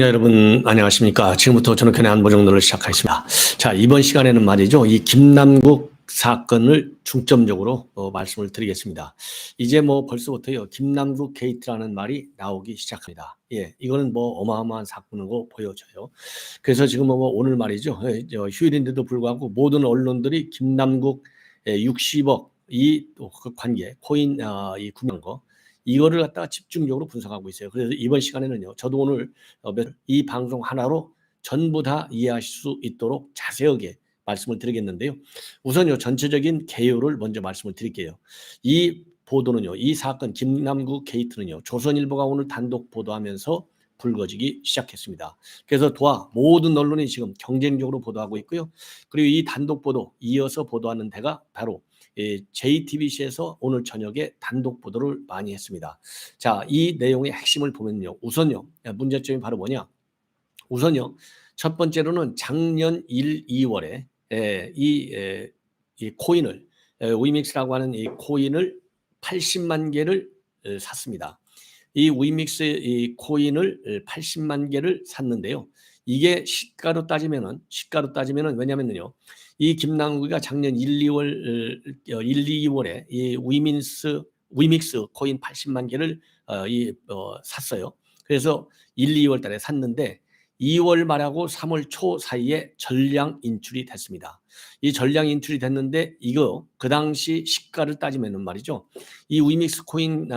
네, 여러분 안녕하십니까. 지금부터 저는 견해 안보정론을 시작하겠습니다. 자, 이번 시간에는 말이죠, 이 김남국 사건을 중점적으로 말씀을 드리겠습니다. 이제 뭐 벌써부터요, 김남국 게이트라는 말이 나오기 시작합니다. 예, 이거는 뭐 어마어마한 사건이고 보여져요. 그래서 지금 뭐 오늘 말이죠, 휴일인데도 불구하고 모든 언론들이 김남국 60억 그 관계 코인 이 구매한 거, 이거를 갖다가 집중적으로 분석하고 있어요. 그래서 이번 시간에는요, 저도 오늘 이 방송 하나로 전부 다 이해하실 수 있도록 자세하게 말씀을 드리겠는데요. 우선요, 전체적인 개요를 먼저 말씀을 드릴게요. 이 보도는요, 이 사건 김남국 게이트는요, 조선일보가 오늘 단독 보도하면서 불거지기 시작했습니다. 그래서 모든 언론이 지금 경쟁적으로 보도하고 있고요. 그리고 이 단독 보도 이어서 보도하는 데가 바로 JTBC에서 오늘 저녁에 단독 보도를 많이 했습니다. 자, 이 내용의 핵심을 보면요, 우선요, 문제점이 바로 뭐냐? 우선요, 첫 번째로는 작년 1, 2월에 이 코인을 위믹스라고 하는 이 코인을 80만 개를 샀습니다. 이 위믹스 이 코인을 80만 개를 샀는데요. 이게 시가로 따지면은 왜냐면요, 이 김남국이가 작년 1, 2월에 이 위믹스 코인 80만 개를 샀어요. 그래서 1, 2월 달에 샀는데 2월 말하고 3월 초 사이에 전량 인출이 됐습니다. 이 전량 인출이 됐는데 이거 그 당시 시가를 따지면은 말이죠, 이 위믹스 코인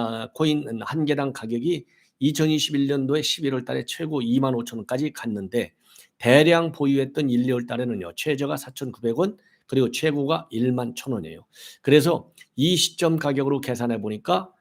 한 개당 가격이 2021년도에 11월 달에 최고 2만 5천 원까지 갔는데, 대량 보유했던 1, 2월 달에는요, 최저가 4,900원, 그리고 최고가 1만 1,000원이에요. 그래서 이 시점 가격으로 계산해 보니까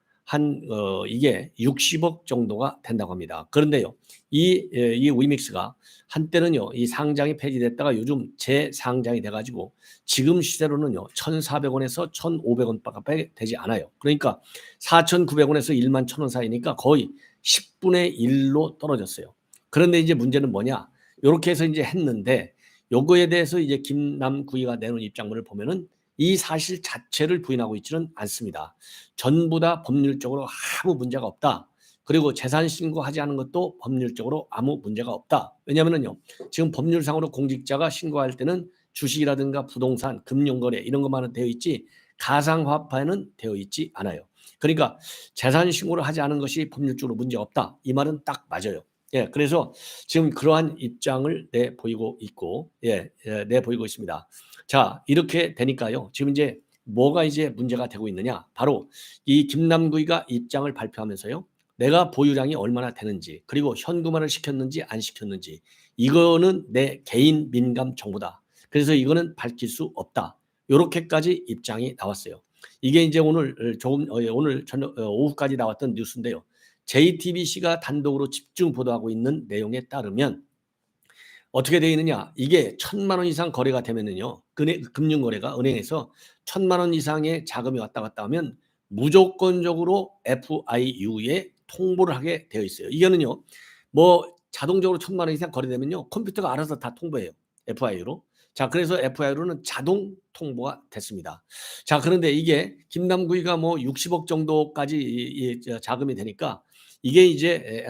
이게 60억 정도가 된다고 합니다. 그런데요, 이 위믹스가 한때는요, 이 상장이 폐지됐다가 요즘 재상장이 돼가지고 지금 시세로는요, 1,400원에서 1,500원밖에 되지 않아요. 그러니까 4,900원에서 1만 1,000원 사이니까 거의 10분의 1로 떨어졌어요. 그런데 이제 문제는 뭐냐? 이렇게 해서 이제 했는데, 요거에 대해서 이제 김남구이가 내놓은 입장문을 보면은 이 사실 자체를 부인하고 있지는 않습니다. 전부 다 법률적으로 아무 문제가 없다. 그리고 재산 신고하지 않은 것도 법률적으로 아무 문제가 없다. 왜냐하면요, 지금 법률상으로 공직자가 신고할 때는 주식이라든가 부동산, 금융거래 이런 것만 되어 있지 가상화폐는 되어 있지 않아요. 그러니까 재산 신고를 하지 않은 것이 법률적으로 문제 없다, 이 말은 딱 맞아요. 예, 그래서 지금 그러한 입장을 내보이고 있고, 내보이고 있습니다. 자, 이렇게 되니까요, 지금 이제 뭐가 이제 문제가 되고 있느냐? 바로 이 김남구이가 입장을 발표하면서요, 내가 보유량이 얼마나 되는지, 그리고 현금화를 시켰는지 안 시켰는지, 이거는 내 개인 민감 정보다. 그래서 이거는 밝힐 수 없다. 이렇게까지 입장이 나왔어요. 이게 이제 오늘 저녁 오후까지 나왔던 뉴스인데요. JTBC가 단독으로 집중 보도하고 있는 내용에 따르면 어떻게 되어 있느냐? 이게 1,000만 원 이상 거래가 되면은요, 금융거래가 은행에서 1,000만 원 이상의 자금이 왔다 갔다 하면 무조건적으로 FIU에 통보를 하게 되어 있어요. 이거는요, 뭐 자동적으로 1,000만 원 이상 거래되면요, 컴퓨터가 알아서 다 통보해요, FIU로. 자, 그래서 FIU로는 자동 통보가 됐습니다. 자, 그런데 이게 김남구이가 뭐 60억 정도까지 자금이 되니까 이게 이제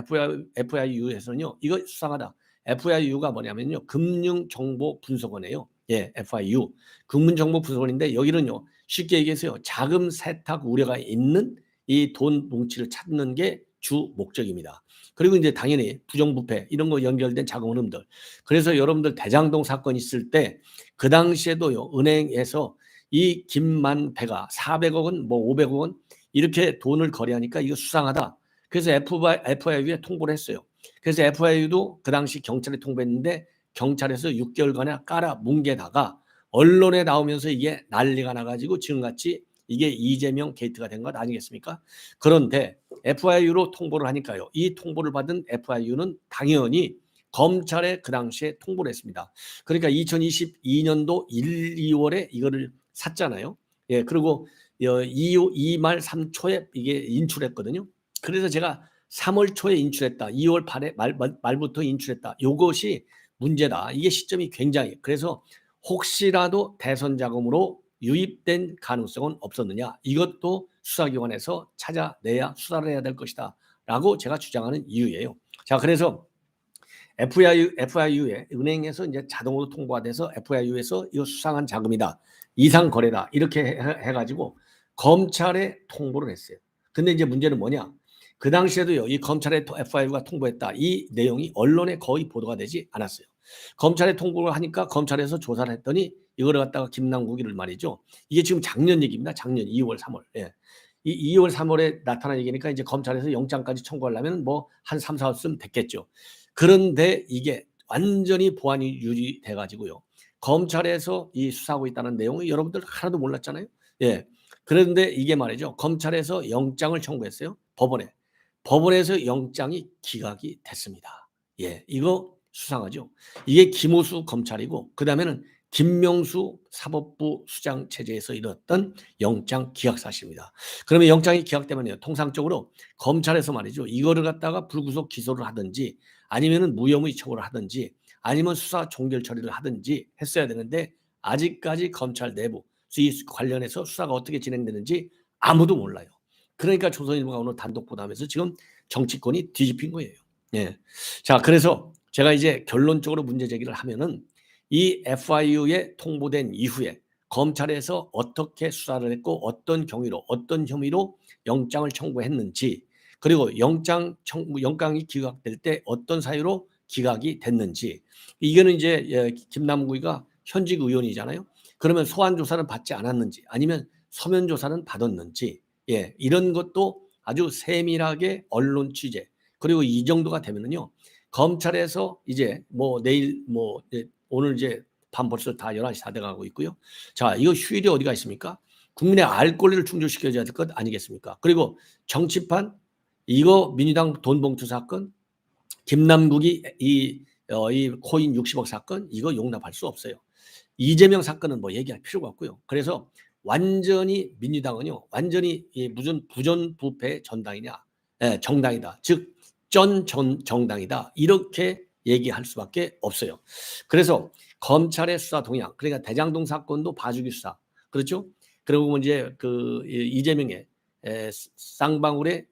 FIU에서는요, 이거 수상하다. FIU가 뭐냐면요, 금융정보분석원이에요. 예, FIU. 금융정보분석원인데 여기는요, 쉽게 얘기해서요, 자금 세탁 우려가 있는 이 돈 뭉치를 찾는 게 주 목적입니다. 그리고 이제 당연히 부정부패 이런 거 연결된 자금 흐름들. 그래서 여러분들 대장동 사건 있을 때 그 당시에도요, 은행에서 이 김만배가 400억 원, 뭐 500억 원 이렇게 돈을 거래하니까 이거 수상하다. 그래서 FIU에 통보를 했어요. 그래서 FIU도 그 당시 경찰에 통보했는데 경찰에서 6개월간에 깔아 뭉개다가 언론에 나오면서 이게 난리가 나가지고 지금같이 이게 이재명 게이트가 된 것 아니겠습니까? 그런데 FIU로 통보를 하니까요, 이 통보를 받은 FIU는 당연히 검찰에 그 당시에 통보를 했습니다. 그러니까 2022년도 1, 2월에 이거를 샀잖아요. 예, 그리고 2말 3초에 이게 인출했거든요. 그래서 제가 3월 초에 인출했다, 2월 말부터 인출했다, 이것이 문제다. 이게 시점이 굉장히, 그래서 혹시라도 대선 자금으로 유입된 가능성은 없었느냐, 이것도 수사기관에서 찾아내야 수사를 해야 될 것이다 라고 제가 주장하는 이유예요. 자, 그래서 FIU에 은행에서 이제 자동으로 통보가 돼서 FIU에서 이거 수상한 자금이다, 이상 거래다 이렇게 해가지고 검찰에 통보를 했어요. 근데 이제 문제는 뭐냐? 그 당시에도요, 이 검찰에 FIU가 통보했다 이 내용이 언론에 거의 보도가 되지 않았어요. 검찰에 통보를 하니까 검찰에서 조사를 했더니 이거를 갖다가 김남국이를 말이죠. 이게 지금 작년 얘기입니다. 작년 2월, 3월. 예. 이 2월, 3월에 나타난 얘기니까 이제 검찰에서 영장까지 청구하려면 뭐 한 3, 4월쯤 됐겠죠. 그런데 이게 완전히 보안이 유지돼 가지고요. 검찰에서 이 수사하고 있다는 내용을 여러분들 하나도 몰랐잖아요. 예. 그런데 이게 말이죠. 검찰에서 영장을 청구했어요. 법원에. 법원에서 영장이 기각이 됐습니다. 예. 이거 수상하죠. 이게 김호수 검찰이고 그다음에는 김명수 사법부 수장 체제에서 이뤘던 영장 기각 사실입니다. 그러면 영장이 기각되면요, 통상적으로 검찰에서 말이죠, 이거를 갖다가 불구속 기소를 하든지 아니면은 무혐의 처벌을 하든지 아니면 수사 종결 처리를 하든지 했어야 되는데 아직까지 검찰 내부 이 관련해서 수사가 어떻게 진행되는지 아무도 몰라요. 그러니까 조선일보가 오늘 단독 보도하면서 지금 정치권이 뒤집힌 거예요. 예. 자, 그래서 제가 이제 결론적으로 문제 제기를 하면은 이 FIU에 통보된 이후에 검찰에서 어떻게 수사를 했고 어떤 경위로 어떤 혐의로 영장을 청구했는지 그리고 영장이 기각될 때 어떤 사유로 기각이 됐는지 이거는 이제 김남국이가 현직 의원이잖아요. 그러면 소환 조사는 받지 않았는지 아니면 서면 조사는 받았는지 이런 것도 아주 세밀하게 언론 취재 그리고 이 정도가 되면은요 검찰에서 이제 뭐 내일 뭐 오늘 이제 밤 벌써 다 11시 다 돼가고 있고요. 자, 이거 휴일이 어디가 있습니까? 국민의 알 권리를 충족시켜줘야 될 것 아니겠습니까? 그리고 정치판 이거 민주당 돈봉투 사건 김남국이 이 코인 60억 사건 이거 용납할 수 없어요. 이재명 사건은 뭐 얘기할 필요가 없고요. 그래서 완전히 민주당은요 완전히 무슨 부전부패 전당이냐 정당이다. 즉 전 정당이다. 이렇게 얘기할 수밖에 없어요. 그래서 검찰의 수사 동향 그러니까 대장동 사건도 봐주기 수사 그렇죠. 그리고 이제 그 이재명의 쌍방울의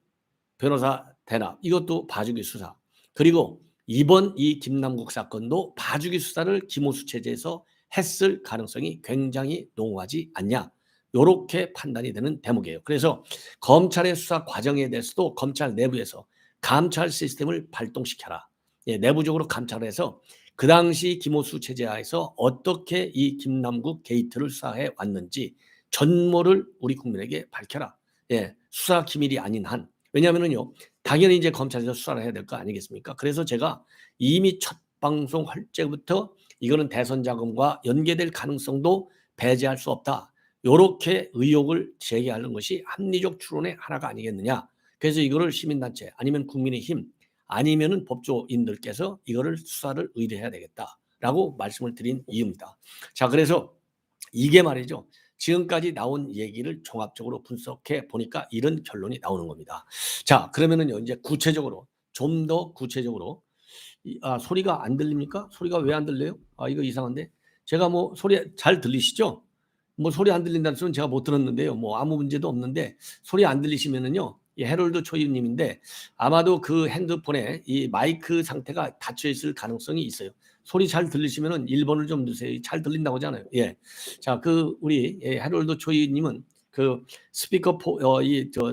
변호사 대납 이것도 봐주기 수사 그리고 이번 이 김남국 사건도 봐주기 수사를 김호수 체제에서 했을 가능성이 굉장히 농후하지 않냐 이렇게 판단이 되는 대목이에요. 그래서 검찰의 수사 과정에 대해서도 검찰 내부에서 감찰 시스템을 발동시켜라. 내부적으로 감찰을 해서 그 당시 김호수 체제 하에서 어떻게 이 김남국 게이트를 수사해 왔는지 전모를 우리 국민에게 밝혀라. 수사 기밀이 아닌 한. 왜냐하면요, 당연히 이제 검찰에서 수사를 해야 될 거 아니겠습니까? 그래서 제가 이미 첫 방송 할 때부터 이거는 대선 자금과 연계될 가능성도 배제할 수 없다. 이렇게 의혹을 제기하는 것이 합리적 추론의 하나가 아니겠느냐. 그래서 이거를 시민단체 아니면 국민의힘 아니면은 법조인들께서 이거를 수사를 의뢰해야 되겠다라고 말씀을 드린 이유입니다. 자, 그래서 이게 말이죠. 지금까지 나온 얘기를 종합적으로 분석해 보니까 이런 결론이 나오는 겁니다. 자, 그러면은요, 이제 구체적으로 좀 더 구체적으로 소리가 안 들립니까? 소리가 왜 안 들려요? 이거 이상한데. 제가 뭐 소리 잘 들리시죠? 뭐 소리 안 들린다는 소리는 제가 못 들었는데요. 뭐 아무 문제도 없는데 소리 안 들리시면은요. 이 해롤드 초이님인데 아마도 그 핸드폰에 이 마이크 상태가 닫혀 있을 가능성이 있어요. 소리 잘 들리시면은 1번을 좀 누세요. 잘 들린다고 하잖아요. 예. 자, 그 우리 해롤드 초이님은 그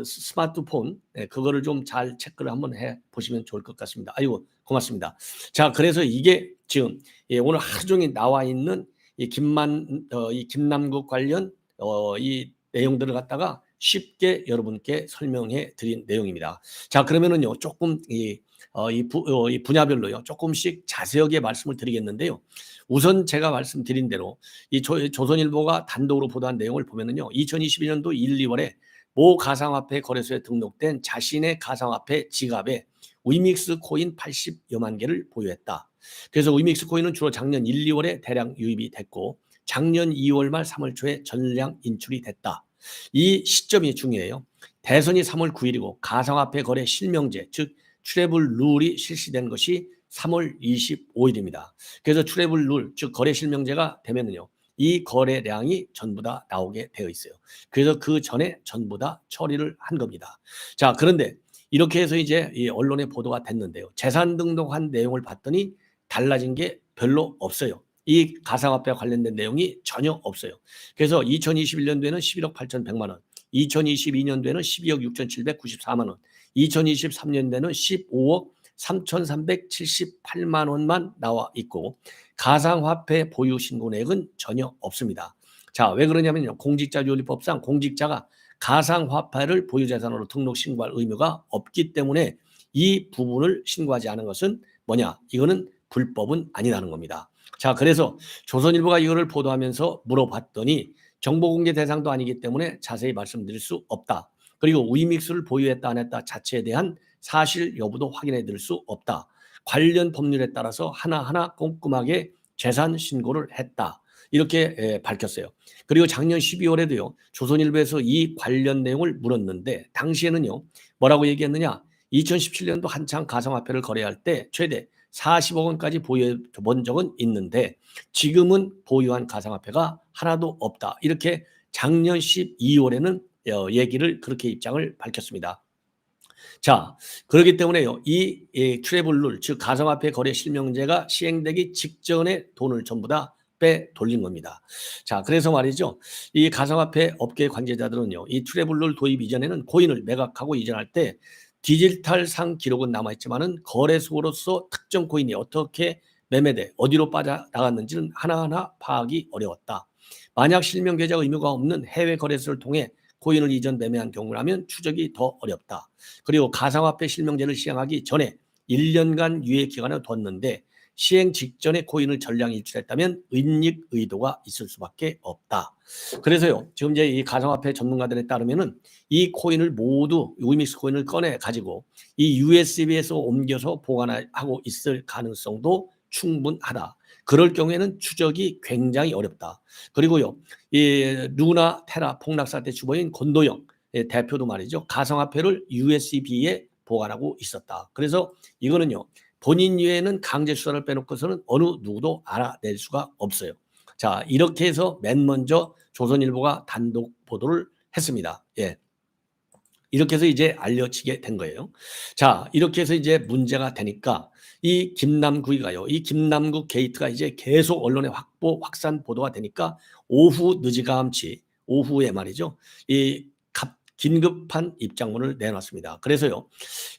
스마트폰 그거를 좀 잘 체크를 한번 해 보시면 좋을 것 같습니다. 아이고 고맙습니다. 자, 그래서 이게 지금 오늘 하루 종일 나와 있는 이 김남국 관련 이 내용들을 갖다가 쉽게 여러분께 설명해 드린 내용입니다. 자, 그러면은요 조금 이 분야별로요 조금씩 자세하게 말씀을 드리겠는데요. 우선 제가 말씀드린 대로 이 조선일보가 단독으로 보도한 내용을 보면은요 2022년도 1, 2월에 모 가상화폐 거래소에 등록된 자신의 가상화폐 지갑에 위믹스 코인 80여만 개를 보유했다. 그래서 위믹스 코인은 주로 작년 1, 2월에 대량 유입이 됐고 작년 2월 말 3월 초에 전량 인출이 됐다. 이 시점이 중요해요. 대선이 3월 9일이고 가상화폐 거래 실명제 즉 트래블 룰이 실시된 것이 3월 25일입니다. 그래서 트래블 룰 즉 거래 실명제가 되면은요. 이 거래량이 전부 다 나오게 되어 있어요. 그래서 그 전에 전부 다 처리를 한 겁니다. 자, 그런데 이렇게 해서 이제 이 언론에 보도가 됐는데요. 재산 등록한 내용을 봤더니 달라진 게 별로 없어요. 이 가상화폐와 관련된 내용이 전혀 없어요. 그래서 2021년도에는 11억 8,100만 원, 2022년도에는 12억 6,794만 원, 2023년도에는 15억 3,378만 원만 나와 있고 가상화폐 보유 신고 내역은 전혀 없습니다. 자, 왜 그러냐면요. 공직자윤리법상 공직자가 가상화폐를 보유재산으로 등록 신고할 의무가 없기 때문에 이 부분을 신고하지 않은 것은 뭐냐? 이거는 불법은 아니라는 겁니다. 자, 그래서 조선일보가 이거를 보도하면서 물어봤더니 정보공개 대상도 아니기 때문에 자세히 말씀드릴 수 없다. 그리고 위믹스를 보유했다 안 했다 자체에 대한 사실 여부도 확인해 드릴 수 없다. 관련 법률에 따라서 하나하나 꼼꼼하게 재산 신고를 했다. 이렇게 밝혔어요. 그리고 작년 12월에도요. 조선일보에서 이 관련 내용을 물었는데 당시에는요. 뭐라고 얘기했느냐. 2017년도 한창 가상화폐를 거래할 때 최대 40억 원까지 보유해 본 적은 있는데 지금은 보유한 가상화폐가 하나도 없다. 이렇게 작년 12월에는 얘기를 그렇게 입장을 밝혔습니다. 자, 그렇기 때문에요. 이 트래블룰 즉 가상화폐 거래 실명제가 시행되기 직전에 돈을 전부 다 빼돌린 겁니다. 자, 그래서 말이죠. 이 가상화폐 업계 관계자들은요. 이 트래블룰 도입 이전에는 코인을 매각하고 이전할 때 디지털상 기록은 남아있지만은 거래소로서 특정 코인이 어떻게 매매돼 어디로 빠져나갔는지는 하나하나 파악이 어려웠다. 만약 실명 계좌 의무가 없는 해외 거래소를 통해 코인을 이전 매매한 경우라면 추적이 더 어렵다. 그리고 가상화폐 실명제를 시행하기 전에 1년간 유예 기간을 뒀는데 시행 직전에 코인을 전량 일출했다면 은닉 의도가 있을 수밖에 없다. 그래서요. 지금 이제 이 가상화폐 전문가들에 따르면은 이 코인을 모두 위믹스 코인을 꺼내 가지고 이 USB에서 옮겨서 보관하고 있을 가능성도 충분하다. 그럴 경우에는 추적이 굉장히 어렵다. 그리고요. 이 루나 테라 폭락 사태 주범인 권도영 대표도 말이죠. 가상화폐를 USB에 보관하고 있었다. 그래서 이거는요. 본인 외에는 강제 수사를 빼놓고서는 어느 누구도 알아낼 수가 없어요. 자, 이렇게 해서 맨 먼저 조선일보가 단독 보도를 했습니다. 예. 이렇게 해서 이제 알려지게 된 거예요. 자, 이렇게 해서 이제 문제가 되니까 이 김남국이가요. 이 김남국 게이트가 이제 계속 언론에 확산 보도가 되니까 오후 늦이감치 오후에 말이죠. 이 긴급한 입장문을 내놨습니다. 그래서요.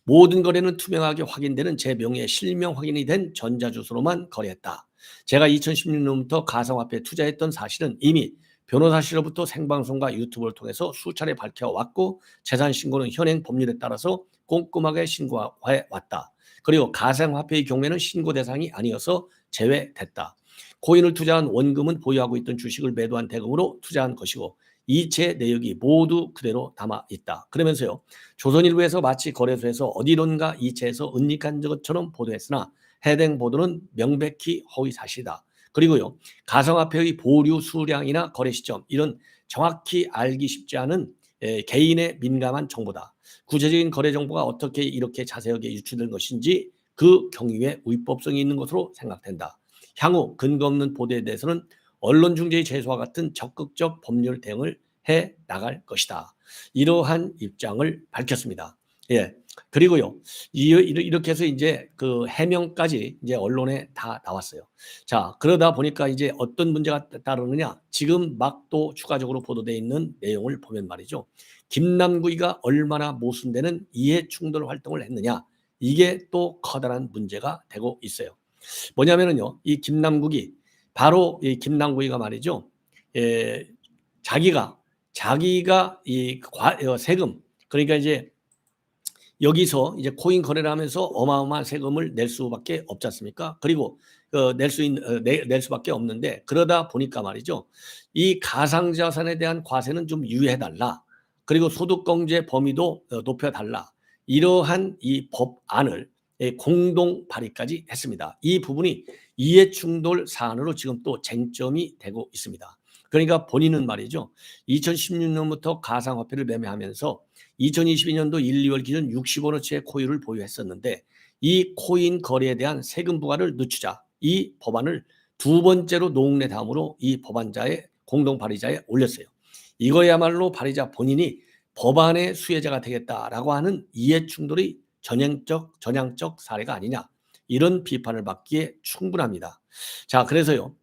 모든 거래는 투명하게 확인되는 제 명의의 실명 확인이 된 전자주소로만 거래했다. 제가 2016년부터 가상화폐에 투자했던 사실은 이미 변호사실로부터 생방송과 유튜브를 통해서 수차례 밝혀왔고 재산 신고는 현행 법률에 따라서 꼼꼼하게 신고해 왔다. 그리고 가상화폐의 경우에는 신고 대상이 아니어서 제외됐다. 코인을 투자한 원금은 보유하고 있던 주식을 매도한 대금으로 투자한 것이고 이체 내역이 모두 그대로 담아 있다. 그러면서요. 조선일보에서 마치 거래소에서 어디론가 이체해서 은닉한 것처럼 보도했으나 해당 보도는 명백히 허위 사실이다. 그리고요. 가상화폐의 보류 수량이나 거래 시점 이런 정확히 알기 쉽지 않은 개인의 민감한 정보다. 구체적인 거래 정보가 어떻게 이렇게 자세하게 유출된 것인지 그 경위에 위법성이 있는 것으로 생각된다. 향후 근거 없는 보도에 대해서는 언론중재의 제소와 같은 적극적 법률 대응을 해 나갈 것이다. 이러한 입장을 밝혔습니다. 예. 그리고요. 이렇게 해서 이제 그 해명까지 이제 언론에 다 나왔어요. 자, 그러다 보니까 이제 어떤 문제가 따르느냐. 지금 막 또 추가적으로 보도되어 있는 내용을 보면 말이죠. 김남국이가 얼마나 모순되는 이해 충돌 활동을 했느냐. 이게 또 커다란 문제가 되고 있어요. 뭐냐면은요. 이 김남국이 바로 이 김남국이가 말이죠. 예, 자기가 이 세금 그러니까 이제 여기서 이제 코인 거래를 하면서 어마어마한 세금을 낼 수밖에 없지 않습니까? 그리고 낼 수밖에 없는데 그러다 보니까 말이죠. 이 가상자산에 대한 과세는 좀 유예해달라. 그리고 소득공제 범위도 높여달라. 이러한 이 법안을 공동 발의까지 했습니다. 이 부분이 이해충돌 사안으로 지금 또 쟁점이 되고 있습니다. 그러니까 본인은 말이죠. 2016년부터 가상화폐를 매매하면서 2022년도 1, 2월 기준 60원어치의 코인을 보유했었는데 이 코인 거래에 대한 세금 부과를 늦추자 이 법안을 두 번째로 노웅래 다음으로 이 법안자의 공동 발의자에 올렸어요. 이거야말로 발의자 본인이 법안의 수혜자가 되겠다라고 하는 이해 충돌이 전향적 사례가 아니냐, 이런 비판을 받기에 충분합니다. 자, 그래서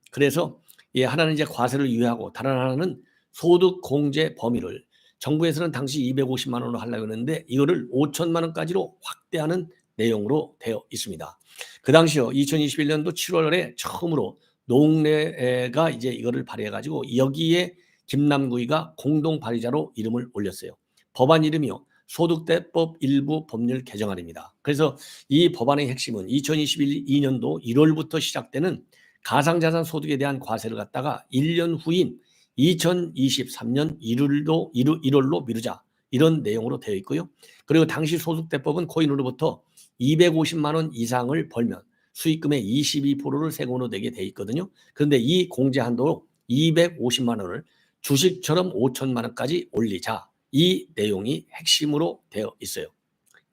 하나는 이제 과세를 유예하고 다른 하나는 소득 공제 범위를 정부에서는 당시 250만 원으로 하려고 했는데 이거를 5천만 원까지로 확대하는 내용으로 되어 있습니다. 그 당시요 2021년도 7월에 처음으로 노웅래가 이제 이거를 발의해 가지고 여기에 김남구이가 공동 발의자로 이름을 올렸어요. 법안 이름이요 소득대법 일부 법률 개정안입니다. 그래서 이 법안의 핵심은 2022년도 1월부터 시작되는 가상자산 소득에 대한 과세를 갖다가 1년 후인 2023년 1월로 미루자, 이런 내용으로 되어 있고요. 그리고 당시 소득대법은 코인으로부터 250만 원 이상을 벌면 수익금의 22%를 세금으로 내게 돼 있거든요. 그런데 이 공제 한도로 250만 원을 주식처럼 5천만 원까지 올리자, 이 내용이 핵심으로 되어 있어요.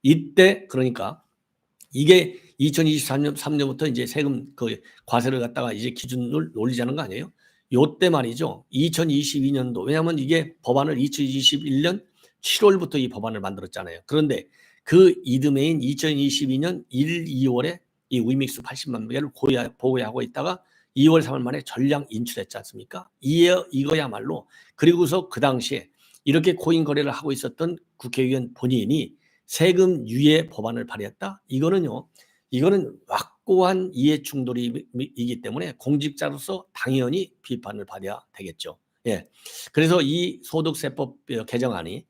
이때 그러니까 이게 2023년부터 이제 세금 그 과세를 갖다가 이제 기준을 올리자는 거 아니에요? 요때 말이죠. 2022년도, 왜냐하면 이게 법안을 2021년 7월부터 이 법안을 만들었잖아요. 그런데 그 이듬해인 2022년 1, 2월에 이 위믹스 80만 개를 보유하고 있다가 2월, 3월 만에 전량 인출했지 않습니까? 이거야말로, 그리고서 그 당시에 이렇게 코인 거래를 하고 있었던 국회의원 본인이 세금 유예 법안을 발의했다? 이거는 확고한 이해 충돌이기 때문에 공직자로서 당연히 비판을 받아야 되겠죠. 예. 그래서 이 소득세법 개정안이,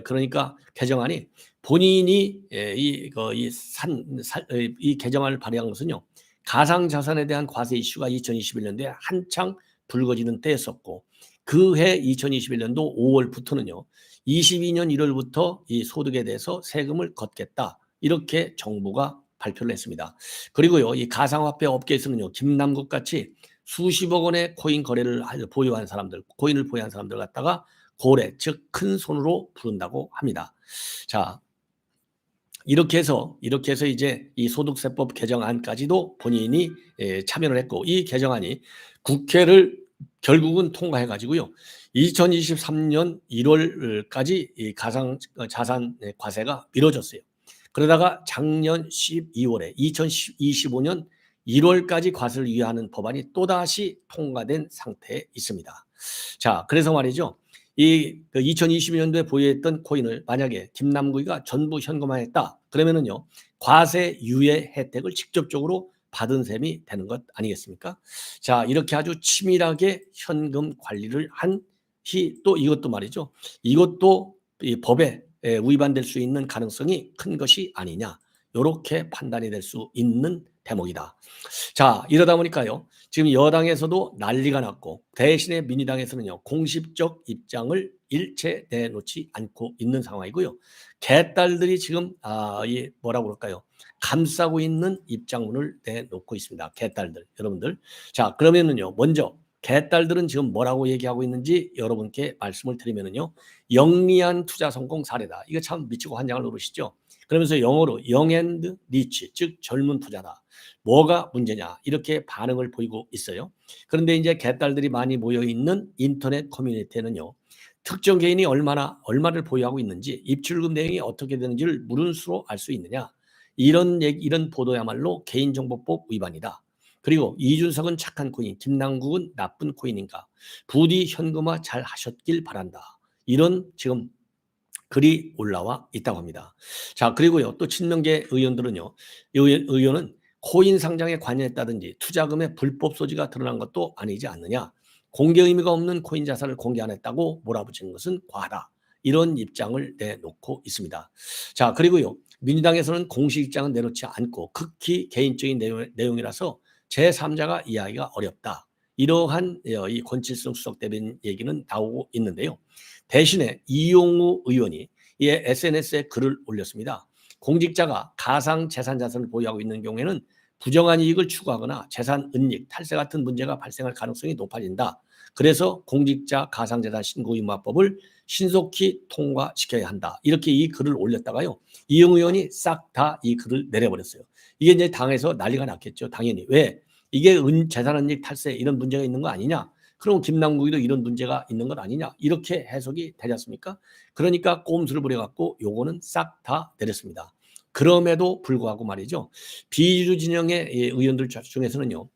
그러니까 개정안이 본인이 이 개정안을 발의한 것은요, 가상자산에 대한 과세 이슈가 2021년도에 한창 불거지는 때였었고, 그해 2021년도 5월부터는요, 22년 1월부터 이 소득에 대해서 세금을 걷겠다, 이렇게 정부가 발표를 했습니다. 그리고요, 이 가상화폐 업계에서는요, 김남국 같이 수십억 원의 코인을 보유한 사람들 갖다가 고래, 즉 큰 손으로 부른다고 합니다. 자, 이렇게 해서 이제 이 소득세법 개정안까지도 본인이 참여를 했고, 이 개정안이 국회를 결국은 통과해 가지고요, 2023년 1월까지 이 가상자산 과세가 미뤄졌어요. 그러다가 작년 12월에 2025년 1월까지 과세를 유예하는 법안이 또다시 통과된 상태에 있습니다. 자, 그래서 말이죠. 이 2022년도에 보유했던 코인을 만약에 김남구이가 전부 현금화했다, 그러면은요, 과세 유예 혜택을 직접적으로 받은 셈이 되는 것 아니겠습니까? 자, 이렇게 아주 치밀하게 현금 관리를 한 또 이것도 말이죠. 이것도 이 법에 위반될 수 있는 가능성이 큰 것이 아니냐, 이렇게 판단이 될 수 있는 대목이다. 자, 이러다 보니까요, 지금 여당에서도 난리가 났고 대신에 민주당에서는요, 공식적 입장을 일체 내놓지 않고 있는 상황이고요. 개딸들이 지금 이 뭐라고 그럴까요? 감싸고 있는 입장문을 내놓고 있습니다. 개딸들, 여러분들. 자, 그러면은요, 먼저 개딸들은 지금 뭐라고 얘기하고 있는지 여러분께 말씀을 드리면은요, 영리한 투자 성공 사례다. 이거 참 미치고 환장을 노르시죠. 그러면서 영어로 young and rich, 즉 젊은 부자다. 뭐가 문제냐, 이렇게 반응을 보이고 있어요. 그런데 이제 개딸들이 많이 모여 있는 인터넷 커뮤니티에는요, 특정 개인이 얼마를 보유하고 있는지, 입출금 내용이 어떻게 되는지를 물은 수로 알 수 있느냐, 이런 보도야말로 개인정보법 위반이다. 그리고 이준석은 착한 코인, 김남국은 나쁜 코인인가, 부디 현금화 잘 하셨길 바란다, 이런 지금 글이 올라와 있다고 합니다. 자, 그리고요, 또 친명계 의원들은요, 의원은 코인 상장에 관여했다든지 투자금의 불법 소지가 드러난 것도 아니지 않느냐, 공개 의미가 없는 코인 자산을 공개 안 했다고 몰아붙이는 것은 과하다, 이런 입장을 내놓고 있습니다. 자, 그리고요, 민주당에서는 공식 입장은 내놓지 않고 극히 개인적인 내용이라서 제3자가 이해하기가 어렵다, 이러한 이 권칠성 수석 대변인 얘기는 나오고 있는데요. 대신에 이용우 의원이 SNS에 글을 올렸습니다. 공직자가 가상 재산 자산을 보유하고 있는 경우에는 부정한 이익을 추구하거나 재산 은닉, 탈세 같은 문제가 발생할 가능성이 높아진다. 그래서 공직자 가상재산 신고의무화법을 신속히 통과시켜야 한다, 이렇게 이 글을 올렸다가요, 이용우 의원이 싹 다 이 글을 내려버렸어요. 이게 이제 당에서 난리가 났겠죠. 당연히. 왜? 이게 재산 은닉, 탈세 이런 문제가 있는 거 아니냐? 그럼 김남국이도 이런 문제가 있는 것 아니냐 이렇게 해석이 되지 않습니까? 그러니까 꼼수를 부려갖고 요거는 싹 다 내렸습니다. 그럼에도 불구하고 말이죠. 비주류 진영의 의원들 중에서는요.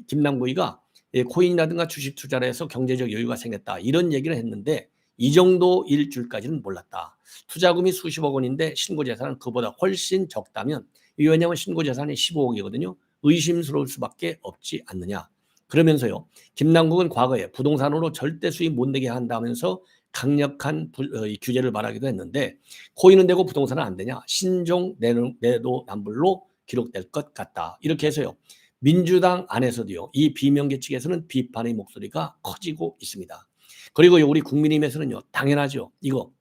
김남국이가 코인이라든가 주식 투자를 해서 경제적 여유가 생겼다 이런 얘기를 했는데 이 정도일 줄까지는 몰랐다. 투자금이 수십억 원인데 신고재산은 그보다 훨씬 적다면 왜냐하면 신고재산이 15억이거든요. 의심스러울 수밖에 없지 않느냐. 그러면서요. 김남국은 과거에 부동산으로 절대 수익 못 내게 한다면서 강력한 규제를 말하기도 했는데 코인은 되고 부동산은 안 되냐. 신종 내로남불로 기록될 것 같다. 이렇게 해서요. 민주당 안에서도요. 이 비명계 측에서는 비판의 목소리가 커지고 있습니다. 그리고 우리 국민의힘에서는요. 당연하죠. 이거.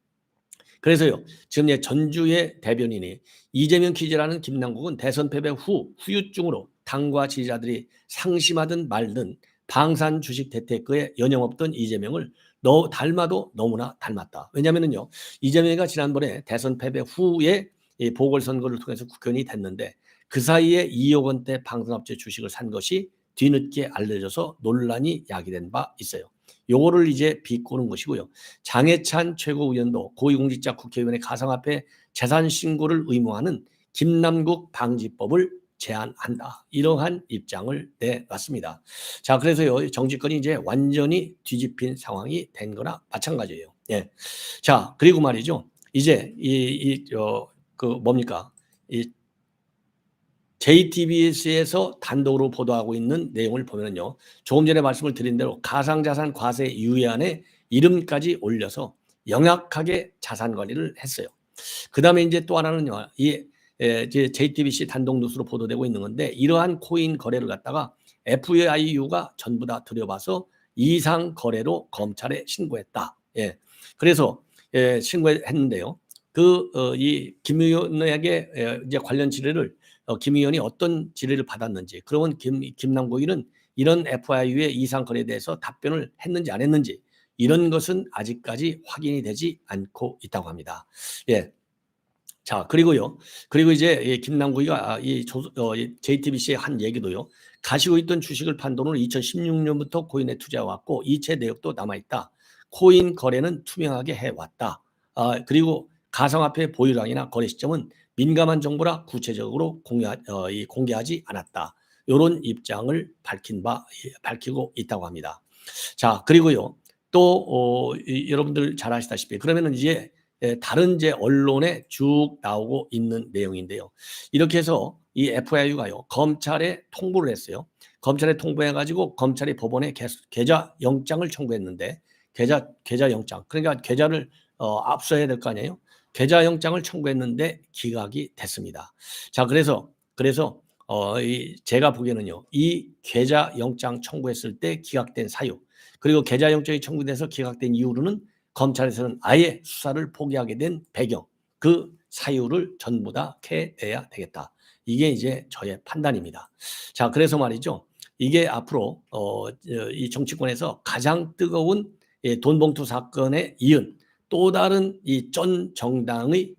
그래서요. 지금 전주의 대변인이 이재명 기자라는 김남국은 대선 패배 후 후유증으로 당과 지지자들이 상심하든 말든 방산 주식 대테크에 연영없던 이재명을 닮아도 너무나 닮았다. 왜냐하면요. 이재명이가 지난번에 대선 패배 후에 보궐선거를 통해서 국회의원이 됐는데 그 사이에 2억 원대 방산업체 주식을 산 것이 뒤늦게 알려져서 논란이 야기된 바 있어요. 요거를 이제 비꼬는 것이고요. 장해찬 최고위원도 고위공직자 국회의원의 가상화폐 재산 신고를 의무화하는 김남국 방지법을 제안한다. 이러한 입장을 내놨습니다. 자, 그래서요 정치권이 이제 완전히 뒤집힌 상황이 된 거나 마찬가지예요. 예. 자, 그리고 말이죠. 이제 뭡니까? 이 JTBC에서 단독으로 보도하고 있는 내용을 보면요. 조금 전에 말씀을 드린 대로 가상자산 과세 유예안에 이름까지 올려서 영약하게 자산 관리를 했어요. 그 다음에 이제 또 하나는요. 이제 JTBC 단독 뉴스로 보도되고 있는 건데 이러한 코인 거래를 갖다가 FIU가 전부 다 들여봐서 이상 거래로 검찰에 신고했다. 예. 그래서 신고했는데요. 이 김 의원에게 이제 관련 지뢰를 김 의원이 어떤 지뢰를 받았는지, 그러면 김남국이는 이런 FIU의 이상 거래에 대해서 답변을 했는지 안 했는지 이런 것은 아직까지 확인이 되지 않고 있다고 합니다. 예. 자, 그리고 이제 김남국이가 JTBC에 한 얘기도요. 가지고 있던 주식을 판 돈으로 2016년부터 코인에 투자해왔고 이체 내역도 남아있다. 코인 거래는 투명하게 해왔다. 그리고 가상화폐 보유량이나 거래 시점은 민감한 정보라 구체적으로 공개하지 않았다. 이런 입장을 밝히고 있다고 합니다. 자, 그리고요. 또 여러분들 잘 아시다시피 그러면은 이제 다른 이제 언론에 쭉 나오고 있는 내용인데요. 이렇게 해서 이 FIU가요. 검찰에 통보를 했어요. 검찰에 통보해가지고 검찰이 법원에 계좌 영장을 청구했는데 계좌 영장 그러니까 계좌를 압수해야 될 거 아니에요. 계좌 영장을 청구했는데 기각이 됐습니다. 자, 그래서 제가 보기에는요. 이 계좌 영장 청구했을 때 기각된 사유 그리고 계좌 영장이 청구돼서 기각된 이유로는 검찰에서는 아예 수사를 포기하게 된 배경, 그 사유를 전부 다 캐내야 되겠다. 이게 이제 저의 판단입니다. 자, 그래서 말이죠. 이게 앞으로 이 정치권에서 가장 뜨거운 돈봉투 사건에 이은 또 다른 이 전 정당의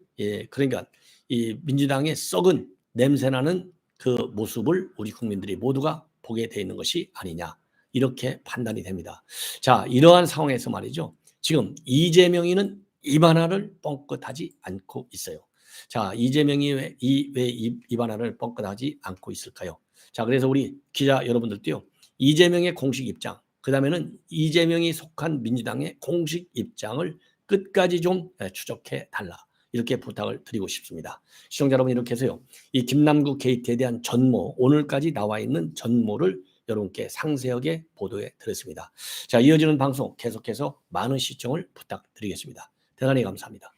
그러니까 이 민주당의 썩은 냄새나는 그 모습을 우리 국민들이 모두가 보게 돼 있는 것이 아니냐 이렇게 판단이 됩니다. 자, 이러한 상황에서 말이죠. 지금 이재명이는 입 하나를 뻥끗하지 않고 있어요. 자, 이재명이 왜 입 하나를 뻥끗하지 않고 있을까요? 자, 그래서 우리 기자 여러분들도요. 이재명의 공식 입장, 그 다음에는 이재명이 속한 민주당의 공식 입장을 끝까지 좀 추적해 달라. 이렇게 부탁을 드리고 싶습니다. 시청자 여러분 이렇게 해서요. 이 김남국 게이트에 대한 전모, 오늘까지 나와 있는 전모를 여러분께 상세하게 보도해 드렸습니다. 자, 이어지는 방송 계속해서 많은 시청을 부탁드리겠습니다. 대단히 감사합니다.